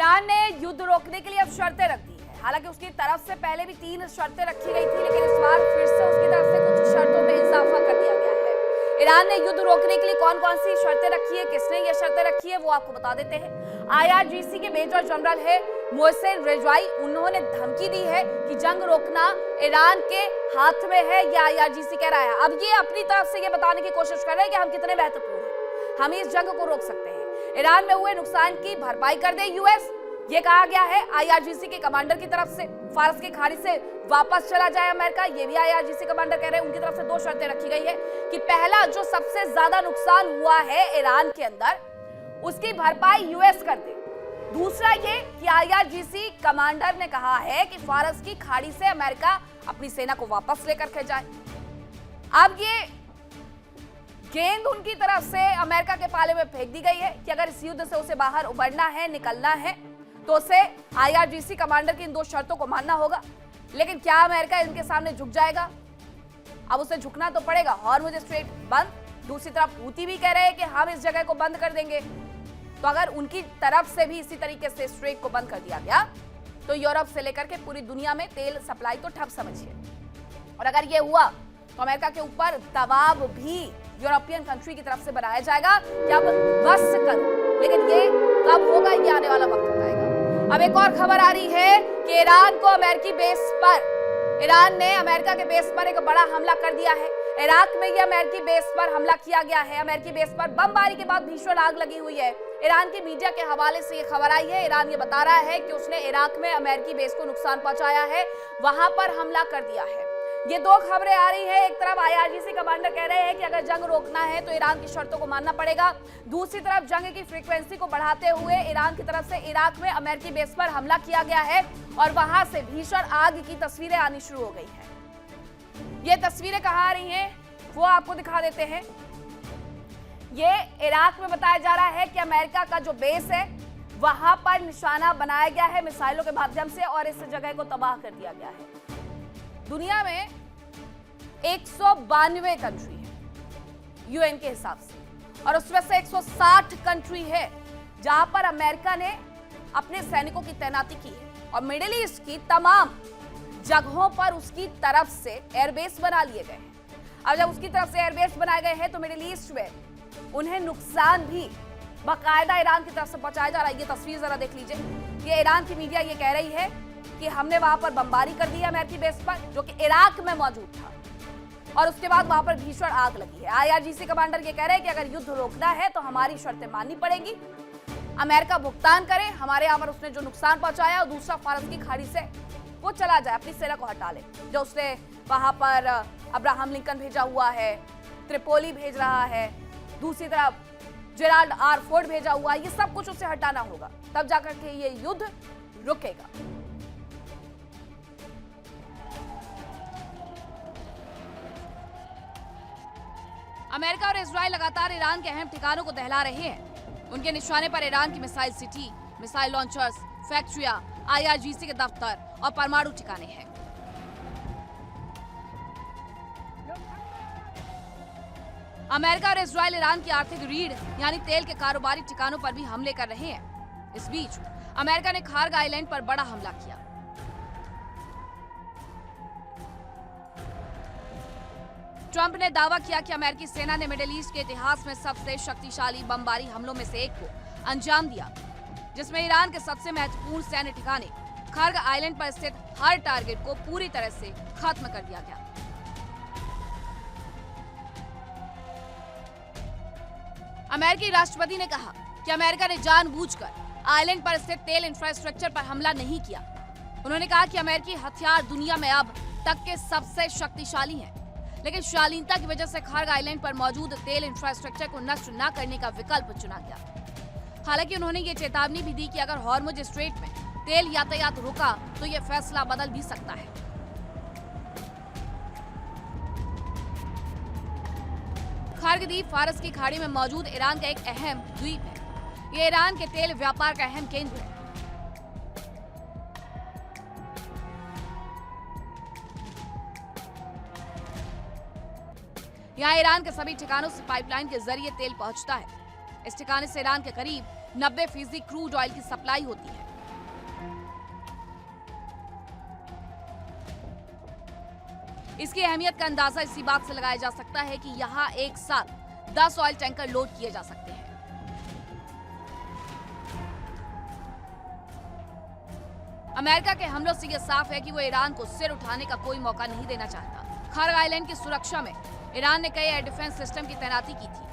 Iran ने युद्ध रोकने के लिए अब शर्तें रख दी है। हालांकि उसकी तरफ से पहले भी 3 शर्तें रखी गई थी, लेकिन इस बार फिर से उसकी तरफ से कुछ शर्तों में इजाफा कर दिया गया है। ईरान ने युद्ध रोकने के लिए कौन कौन सी शर्तें रखी है, किसने ये शर्तें रखी है, वो आपको बता देते हैं। IRGC के मेजर जनरल है मोहसेन रेजवाई, उन्होंने धमकी दी है कि जंग रोकना ईरान के हाथ में है, ये IRGC कह रहा है। अब ये अपनी तरफ से ये बताने की कोशिश कर रहे हैं कि हम कितने महत्वपूर्ण हैं, हम इस जंग को रोक सकते हैं। ईरान में हुए नुकसान की भरपाई कर दे यूएस, ये कहा गया है IRGC के कमांडर की तरफ से। फारस की खाड़ी से वापस चला जाए अमेरिका, ये भी IRGC कमांडर कह रहे हैं। उनकी तरफ से 2 शर्तें रखी गई है कि पहला, जो सबसे ज्यादा नुकसान हुआ है ईरान के अंदर, उसकी भरपाई यूएस कर दे। दूसरा ये कि IRGC कमांडर ने कहा है कि फारस की खाड़ी से अमेरिका अपनी सेना को वापस लेकर के जाए। अब ये गेंद उनकी तरफ से अमेरिका के पाले में फेंक दी गई है कि अगर इस युद्ध से उसे बाहर उबरना है, निकलना है, तो उसे IRGC कमांडर की इन 2 शर्तों को मानना होगा। लेकिन क्या अमेरिका इनके सामने झुक जाएगा? अब उसे झुकना तो पड़ेगा। हॉर्मुज़ स्ट्रेट बंद, दूसरी तरफ हूती भी कह रहे हैं कि हम इस जगह को बंद कर देंगे। तो अगर उनकी तरफ से भी इसी तरीके से स्ट्रेट को बंद कर दिया गया तो यूरोप से लेकर के पूरी दुनिया में तेल सप्लाई तो ठप समझिए। और अगर ये हुआ तो अमेरिका के ऊपर दबाव भी यूरोपियन कंट्री की तरफ से बनाया जाएगा कि अब बस करो। लेकिन ये कब होगा, ये आने वाला वक्त बताएगा। अब एक और खबर आ रही है कि ईरान को अमेरिकी बेस पर, ईरान ने अमेरिका के बेस पर एक बड़ा हमला कर दिया है। इराक में ये अमेरिकी बेस पर हमला किया गया है। अमेरिकी बेस पर बमबारी के बाद भीषण आग लगी हुई है। ईरान की मीडिया के हवाले से ये खबर आई है। ईरान ये बता रहा है कि उसने इराक में अमेरिकी बेस को नुकसान पहुंचाया है, वहां पर हमला कर दिया है। ये 2 खबरें आ रही है। एक तरफ IRGC कमांडर कह रहे हैं कि अगर जंग रोकना है तो ईरान की शर्तों को मानना पड़ेगा। दूसरी तरफ जंग की फ्रीक्वेंसी को बढ़ाते हुए ईरान की तरफ से इराक में अमेरिकी बेस पर हमला किया गया है और वहां से भीषण आग की तस्वीरें आनी शुरू हो गई हैं। ये तस्वीरें कहाँ आ रही हैं, वो आपको दिखा देते हैं। ये इराक में बताया जा रहा है कि अमेरिका का जो बेस है वहां पर निशाना बनाया गया है मिसाइलों के माध्यम से और इस जगह को तबाह कर दिया गया है। दुनिया में 192 कंट्री है यूएन के हिसाब से, और उसमें से 160 कंट्री है जहां पर अमेरिका ने अपने सैनिकों की तैनाती की है। और मिडिल ईस्ट की तमाम जगहों पर उसकी तरफ से एयरबेस बना लिए गए हैं। अब जब उसकी तरफ से एयरबेस बनाए गए हैं तो मिडिल ईस्ट में उन्हें नुकसान भी बाकायदा ईरान की तरफ से पहुंचाया जा रहा है। ये तस्वीर जरा देख लीजिए। ये ईरान की मीडिया ये कह रही है कि हमने वहां पर बमबारी कर दी है अमेरिकी बेस पर, जो कि इराक में मौजूद था, और उसके बाद वहां पर भीषण आग लगी है। IRGC कमांडर ये कह रहे हैं कि अगर युद्ध रोकना है तो हमारी शर्तें माननी पड़ेगी, अमेरिका भुगतान करे हमारे यहाँ पर उसने जो नुकसान पहुंचाया, और दूसरा फारस की खाड़ी से वो चला जाए, अपनी सेना को हटा ले। जो उसने वहां पर अब्राहम लिंकन भेजा हुआ है, त्रिपोली भेज रहा है, दूसरी तरफ जेराल्ड आर फोर्ड भेजा हुआ है, ये सब कुछ उसे हटाना होगा, तब जाकर के ये युद्ध रुकेगा। अमेरिका और इजराइल लगातार ईरान के अहम ठिकानों को दहला रहे हैं। उनके निशाने पर ईरान की मिसाइल सिटी, मिसाइल लॉन्चर्स, फैक्ट्रियां, IRGC के दफ्तर और परमाणु ठिकाने हैं। अमेरिका और इजराइल ईरान की आर्थिक रीढ़ यानी तेल के कारोबारी ठिकानों पर भी हमले कर रहे हैं। इस बीच अमेरिका ने खार्ग आइलैंड पर बड़ा हमला किया। ट्रंप ने दावा किया कि अमेरिकी सेना ने मिडिल ईस्ट के इतिहास में सबसे शक्तिशाली बमबारी हमलों में से एक को अंजाम दिया, जिसमें ईरान के सबसे महत्वपूर्ण सैन्य ठिकाने खार्ग आइलैंड पर स्थित हर टारगेट को पूरी तरह से खत्म कर दिया गया। अमेरिकी राष्ट्रपति ने कहा कि अमेरिका ने जानबूझकर आइलैंड पर स्थित तेल इंफ्रास्ट्रक्चर पर हमला नहीं किया। उन्होंने कहा कि अमेरिकी हथियार दुनिया में अब तक के सबसे शक्तिशाली हैं, लेकिन शालीनता की वजह से खार्ग आइलैंड पर मौजूद तेल इंफ्रास्ट्रक्चर को नष्ट न करने का विकल्प चुना गया। हालांकि उन्होंने ये चेतावनी भी दी कि अगर हॉर्मुज़ स्ट्रेट में तेल यातायात रुका तो ये फैसला बदल भी सकता है। खार्ग द्वीप फारस की खाड़ी में मौजूद ईरान का एक अहम द्वीप है। ये ईरान के तेल व्यापार का अहम केंद्र है। यहाँ ईरान के सभी ठिकानों से पाइपलाइन के जरिए तेल पहुंचता है। इस ठिकाने से ईरान के करीब 90% क्रूड ऑयल की सप्लाई होती है। इसकी अहमियत का अंदाजा इसी बात से लगाया जा सकता है कि यहाँ एक साथ 10 ऑयल टैंकर लोड किए जा सकते हैं। अमेरिका के हमलों से यह साफ है कि वो ईरान को सिर उठाने का कोई मौका नहीं देना चाहता। खर्ग आइलैंड की सुरक्षा में ईरान ने कई एयर डिफेंस सिस्टम की तैनाती की थी,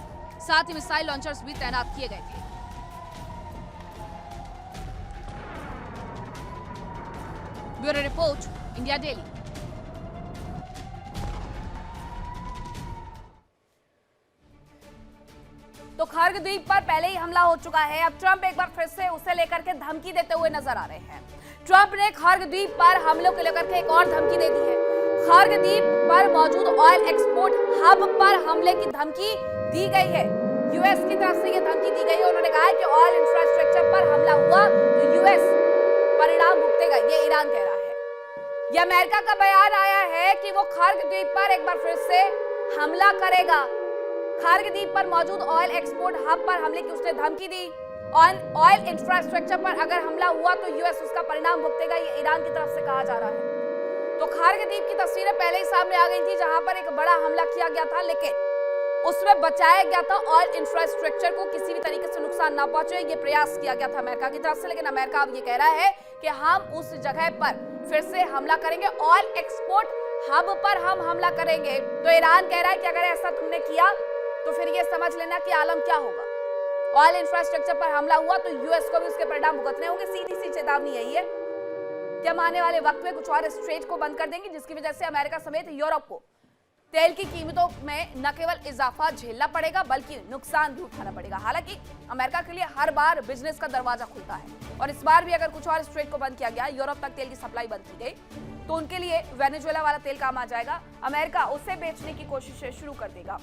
साथ ही मिसाइल लॉन्चर्स भी तैनात किए गए थे। Bureau report, India daily. तो खर्ग द्वीप पर पहले ही हमला हो चुका है। अब ट्रंप एक बार फिर से उसे लेकर के धमकी देते हुए नजर आ रहे हैं। ट्रंप ने खर्ग द्वीप पर हमलों को लेकर के एक और धमकी दे दी है। खर्ग द्वीप पर मौजूद ऑयल एक्सपोर्ट हब पर हमले की धमकी दी गई है। यूएस की तरफ से यह धमकी दी गई है। उन्होंने कहा है कि ऑयल इंफ्रास्ट्रक्चर पर हमला हुआ तो यूएस परिणाम भुगतेगा, ये ईरान कह रहा है। यह अमेरिका का बयान आया है कि वो खर्ग द्वीप पर एक बार फिर से हमला करेगा। खर्ग द्वीप पर मौजूद ऑयल एक्सपोर्ट हब पर हमले की उसने धमकी दी। ऑयल इंफ्रास्ट्रक्चर पर अगर हमला हुआ तो यूएस उसका परिणाम भुगतेगा, ये ईरान की तरफ से कहा जा रहा है। तो खर्ग द्वीप की तस्वीरें पहले ही सामने आ गई थी, जहां पर एक बड़ा हमला किया गया था, लेकिन उसमें बचाया गया था ऑयल इंफ्रास्ट्रक्चर को किसी भी तरीके से नुकसान ना पहुंचे। ये प्रयास किया गया था अमेरिका की तरफ से, लेकिन अमेरिका अब ये कह रहा है कि हम उस जगह पर फिर से हमला करेंगे, ऑयल एक्सपोर्ट हब पर हम हमला करेंगे। तो ईरान कह रहा है कि अगर ऐसा तुमने किया तो फिर ये समझ लेना कि आलम क्या होगा। ऑयल इंफ्रास्ट्रक्चर पर हमला हुआ तो यूएस को भी उसके परिणाम भुगतने होंगे। सीधी सी चेतावनी है ये कि हम आने वाले वक्त में कुछ और स्ट्रेट को बंद कर देंगे, जिसकी वजह से अमेरिका समेत यूरोप को तेल की कीमतों में न केवल इजाफा झेलना पड़ेगा बल्कि नुकसान भी उठाना पड़ेगा। हालांकि अमेरिका के लिए हर बार बिजनेस का दरवाजा खुलता है और इस बार भी अगर कुछ और स्ट्रेट को बंद किया गया, यूरोप तक तेल की सप्लाई बंद की गई, तो उनके लिए वेनेजुएला वाला तेल काम आ जाएगा। अमेरिका उसे बेचने की कोशिशें शुरू कर देगा।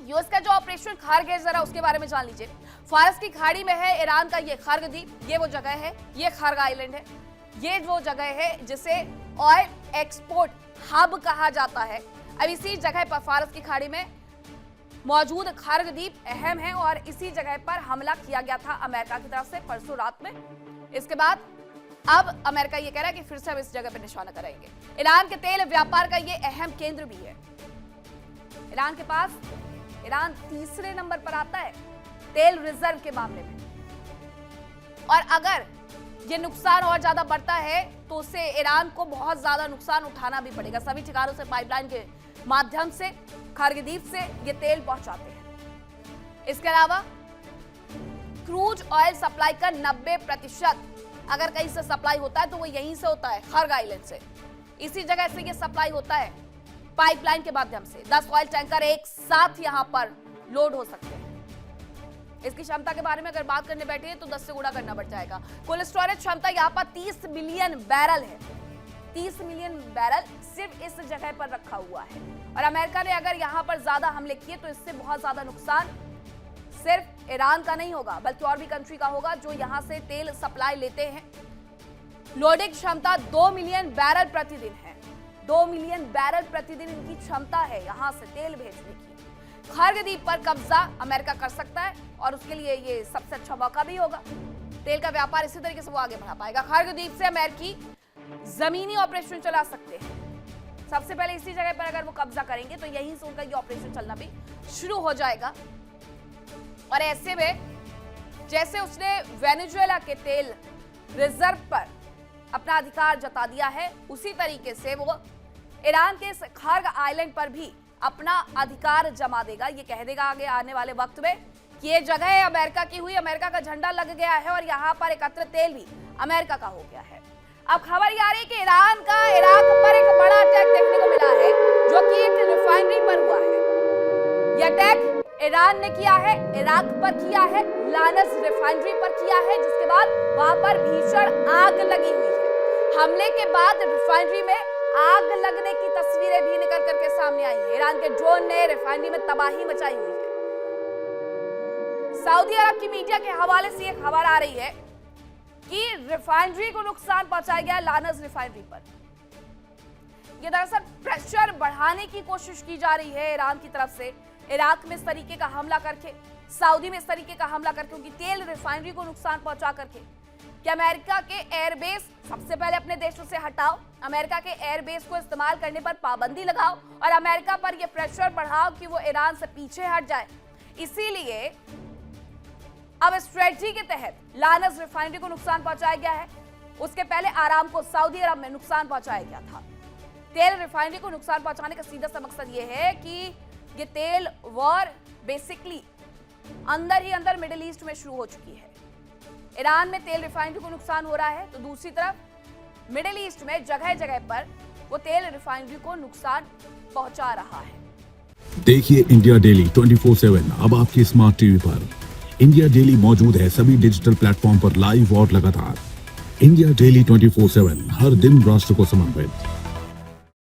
यूएस का जो ऑपरेशन खर्ग है, जरा उसके बारे में जान लीजिए। फारस की खाड़ी में है ईरान का ये खर्ग द्वीप, ये वो जगह है, ये खर्ग आइलैंड है, ये वो जगह है जिसे ऑयल एक्सपोर्ट हब कहा जाता है। अब इसी जगह पर फारस की खाड़ी में मौजूद खर्ग द्वीप अहम है और इसी जगह पर हमला किया गया था अमेरिका की तरफ से परसों रात में। इसके बाद अब अमेरिका ये कह रहा है कि फिर से हम इस जगह पर निशाना करेंगे। ईरान के तेल व्यापार का ये अहम केंद्र भी है। ईरान के पास ईरान तीसरे नंबर पर आता है तेल रिजर्व के मामले में, और अगर ये नुकसान और ज्यादा बढ़ता है तो उससे ईरान को बहुत ज्यादा नुकसान उठाना भी पड़ेगा। सभी ठिकानों से पाइपलाइन के माध्यम से खर्ग द्वीप से ये तेल पहुंचाते हैं। इसके अलावा क्रूज ऑयल सप्लाई का 90% अगर कहीं से सप्लाई होता है तो वो यहीं से होता है, खर्ग आइलैंड से। इसी जगह से ये सप्लाई होता है पाइपलाइन के माध्यम से। 10 ऑयल टैंकर एक साथ यहां पर लोड हो सकते हैं। इसकी क्षमता के बारे में अगर बात करने बैठे तो 10 से गुणा करना बढ़ जाएगा। कुल स्टोरेज क्षमता यहां पर 30 मिलियन बैरल है। 30 मिलियन बैरल सिर्फ इस जगह पर रखा हुआ है। और अमेरिका ने अगर यहां पर ज्यादा हमले किए तो इससे बहुत ज्यादा नुकसान सिर्फ ईरान का नहीं होगा बल्कि और भी कंट्री का होगा जो यहां से तेल सप्लाई लेते हैं। लोडिंग क्षमता 2 मिलियन बैरल प्रतिदिन है। 2 मिलियन बैरल प्रतिदिन इनकी क्षमता है यहां से तेल भेजने की। खर्ग द्वीप पर कब्जा अमेरिका कर सकता है और उसके लिए ये सबसे अच्छा मौका भी होगा। तेल का व्यापार इसी तरीके से वो आगे बढ़ा पाएगा। खर्ग द्वीप से अमेरिकी जमीनी ऑपरेशन चला सकते हैं। सबसे पहले इसी जगह पर अगर वो कब्जा करेंगे तो यहीं से उनका ये ऑपरेशन चलना भी शुरू हो जाएगा। और ऐसे में जैसे उसने वेनेजुएला के तेल रिजर्व पर अपना अधिकार जता दिया है, उसी तरीके से वो ईरान के खर्ग आइलैंड पर भी अपना अधिकार जमा देगा। ये कह देगा आगे आने वाले वक्त में कि ये जगह है अमेरिका की हुई, अमेरिका का झंडा लग गया है और यहाँ पर एकत्रित तेल भी अमेरिका का हो गया है। अब खबर ये आ रही है कि ईरान का इराक पर एक बड़ा अटैक देखने को मिला है, जो कि एक रिफाइनरी पर हुआ है। यह अटैक ईरान ने किया है, इराक पर किया है, लानस रिफाइनरी पर किया है, जिसके बाद वहां पर भीषण आग लगी हुई है। हमले के बाद रिफाइनरी में आग लगने की तस्वीरें भी निकल करके सामने आई है। ईरान के ड्रोन ने रिफाइनरी में तबाही मचाई हुई है। सऊदी अरब की मीडिया के हवाले से एक खबर आ रही है कि रिफाइनरी को नुकसान पहुंचाया गया लानस रिफाइनरी पर। यह दरअसल प्रेशर बढ़ाने की कोशिश की जा रही है ईरान की तरफ से, इराक में इस तरीके का हमला करके, सऊदी में इस तरीके का हमला करके, उनकी तेल रिफाइनरी को नुकसान पहुंचा करके। कि अमेरिका के एयरबेस सबसे पहले अपने देशों से हटाओ, अमेरिका के एयरबेस को इस्तेमाल करने पर पाबंदी लगाओ और अमेरिका पर यह प्रेशर बढ़ाओ कि वो ईरान से पीछे हट जाए। इसीलिए अब स्ट्रेटजी के तहत लानस रिफाइनरी को नुकसान पहुंचाया गया है। उसके पहले आरामको सऊदी अरब में नुकसान पहुंचाया गया था। तेल रिफाइनरी को नुकसान पहुंचाने का सीधा सा मकसद यह है कि ये तेल वॉर बेसिकली अंदर ही अंदर मिडिल ईस्ट में शुरू हो चुकी है। ईरान में तेल रिफाइनरी को नुकसान हो रहा है, तो दूसरी तरफ मिडिल ईस्ट में जगह जगह पर वो तेल रिफाइनरी को नुकसान पहुंचा रहा है। देखिए इंडिया डेली 24/7 अब आपके स्मार्ट टीवी पर। इंडिया डेली मौजूद है सभी डिजिटल प्लेटफॉर्म पर लाइव और लगातार। इंडिया डेली 24/7 हर दिन राष्ट्र को समर्पित।